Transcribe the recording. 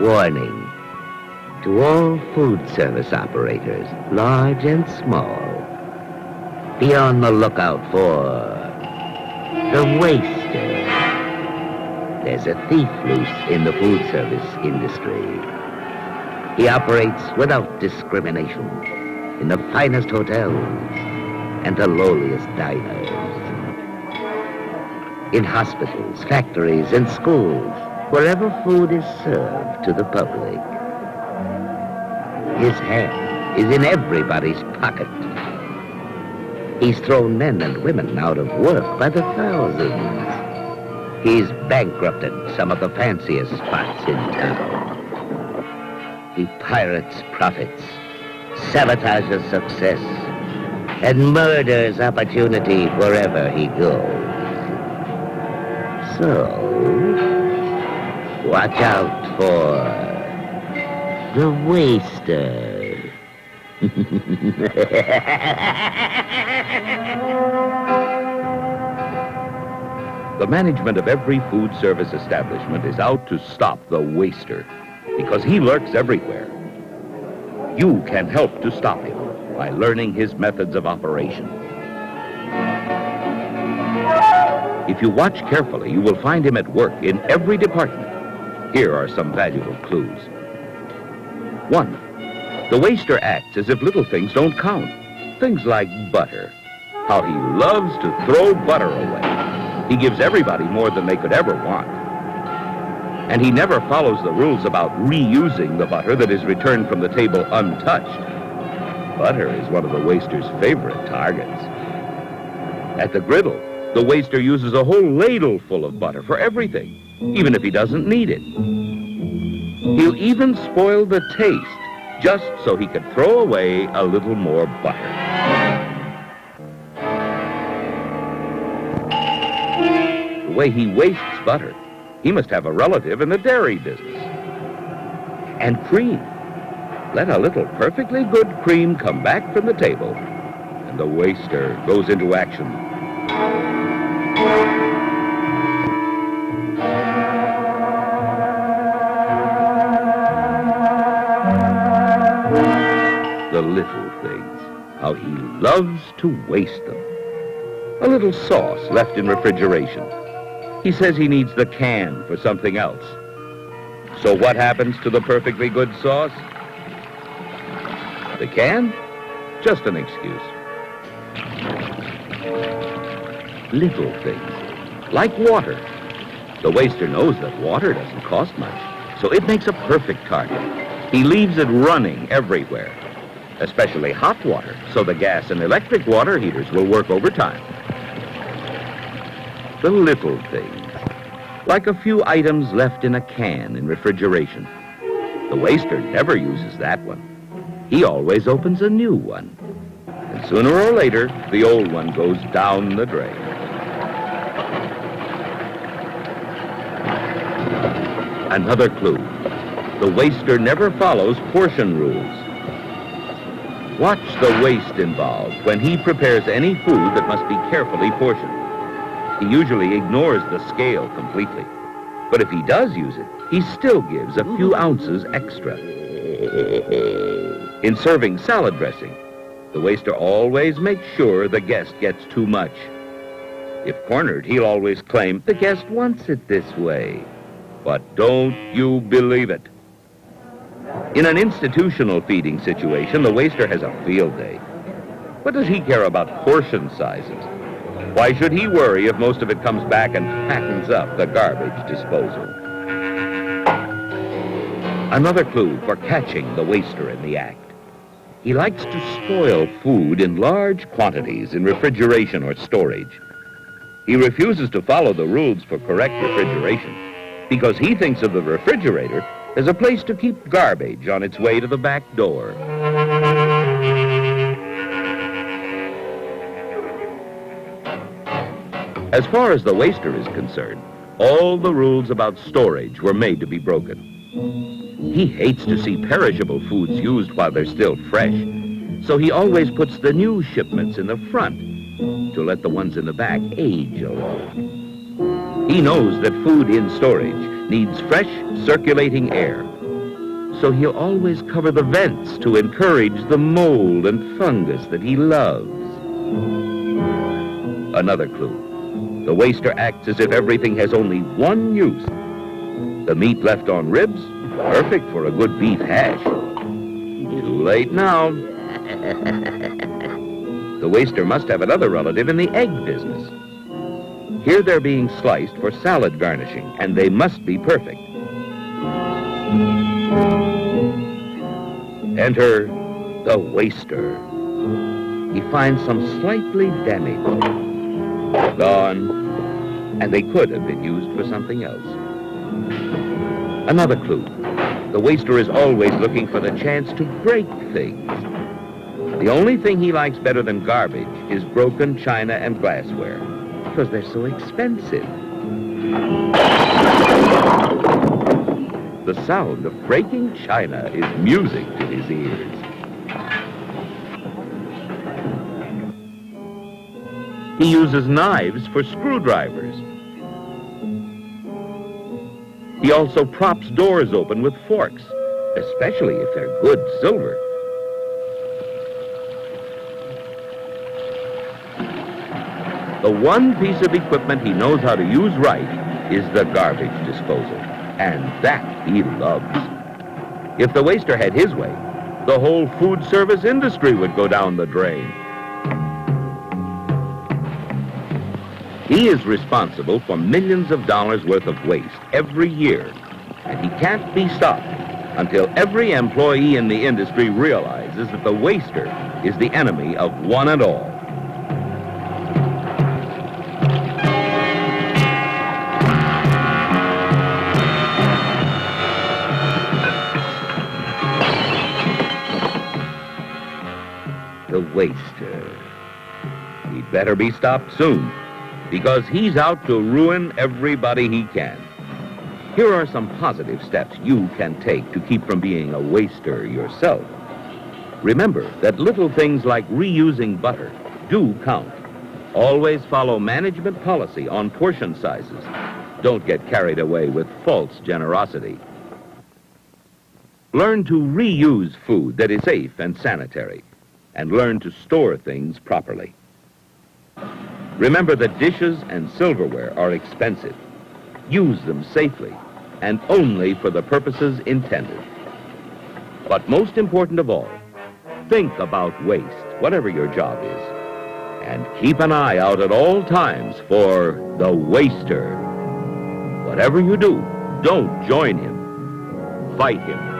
Warning to all food service operators, large and small. Be on the lookout for the waster. There's a thief loose in the food service industry. He operates without discrimination in the finest hotels and the lowliest diners. In hospitals, factories, and schools, wherever food is served to the public. His hand is in everybody's pocket. He's thrown men and women out of work by the thousands. He's bankrupted some of the fanciest spots in town. He pirates profits, sabotages success, and murders opportunity wherever he goes. So, watch out for the waster. The management of every food service establishment is out to stop the waster because he lurks everywhere. You can help to stop him by learning his methods of operation. If you watch carefully, you will find him at work in every department. Here are some valuable clues. 1. The waster acts as if little things don't count. Things like butter. How he loves to throw butter away. He gives everybody more than they could ever want. And he never follows the rules about reusing the butter that is returned from the table untouched. Butter is one of the waster's favorite targets. At the griddle, the waster uses a whole ladle full of butter for everything, even if he doesn't need it. He'll even spoil the taste just so he could throw away a little more butter. The way he wastes butter, he must have a relative in the dairy business. And cream. Let a little perfectly good cream come back from the table, and the waster goes into action. The little things, how he loves to waste them. A little sauce left in refrigeration. He says he needs the can for something else. So what happens to the perfectly good sauce? The can? Just an excuse. Little things, like water. The waster knows that water doesn't cost much, so it makes a perfect target. He leaves it running everywhere, especially hot water, so the gas and electric water heaters will work overtime. The little things, like a few items left in a can in refrigeration. The waster never uses that one. He always opens a new one. And sooner or later, the old one goes down the drain. Another clue. The waster never follows portion rules. Watch the waste involved when he prepares any food that must be carefully portioned. He usually ignores the scale completely. But if he does use it, he still gives a few ounces extra. In serving salad dressing, the waster always makes sure the guest gets too much. If cornered, he'll always claim, the guest wants it this way. But don't you believe it. In an institutional feeding situation, the waster has a field day. What does he care about portion sizes? Why should he worry if most of it comes back and fattens up the garbage disposal? Another clue for catching the waster in the act. He likes to spoil food in large quantities in refrigeration or storage. He refuses to follow the rules for correct refrigeration because he thinks of the refrigerator as a place to keep garbage on its way to the back door. As far as the waster is concerned, all the rules about storage were made to be broken. He hates to see perishable foods used while they're still fresh, so he always puts the new shipments in the front to let the ones in the back age alone. He knows that food in storage needs fresh, circulating air, so he'll always cover the vents to encourage the mold and fungus that he loves. Another clue. The waster acts as if everything has only one use. The meat left on ribs, perfect for a good beef hash. Too late now. The waster must have another relative in the egg business. Here they're being sliced for salad garnishing, and they must be perfect. Enter the waster. He finds some slightly damaged. Gone, and they could have been used for something else. Another clue. The waster is always looking for the chance to break things. The only thing he likes better than garbage is broken china and glassware, because they're so expensive. The sound of breaking china is music to his ears. He uses knives for screwdrivers. He also props doors open with forks, especially if they're good silver. The one piece of equipment he knows how to use right is the garbage disposal, and that he loves. If the waster had his way, the whole food service industry would go down the drain. He is responsible for millions of dollars worth of waste every year, and he can't be stopped until every employee in the industry realizes that the waster is the enemy of one and all. The waster. He'd better be stopped soon, because he's out to ruin everybody he can. Here are some positive steps you can take to keep from being a waster yourself. Remember that little things like reusing butter do count. Always follow management policy on portion sizes. Don't get carried away with false generosity. Learn to reuse food that is safe and sanitary, and learn to store things properly. Remember that dishes and silverware are expensive. Use them safely and only for the purposes intended. But most important of all, think about waste, whatever your job is, and keep an eye out at all times for the waster. Whatever you do, don't join him. Fight him.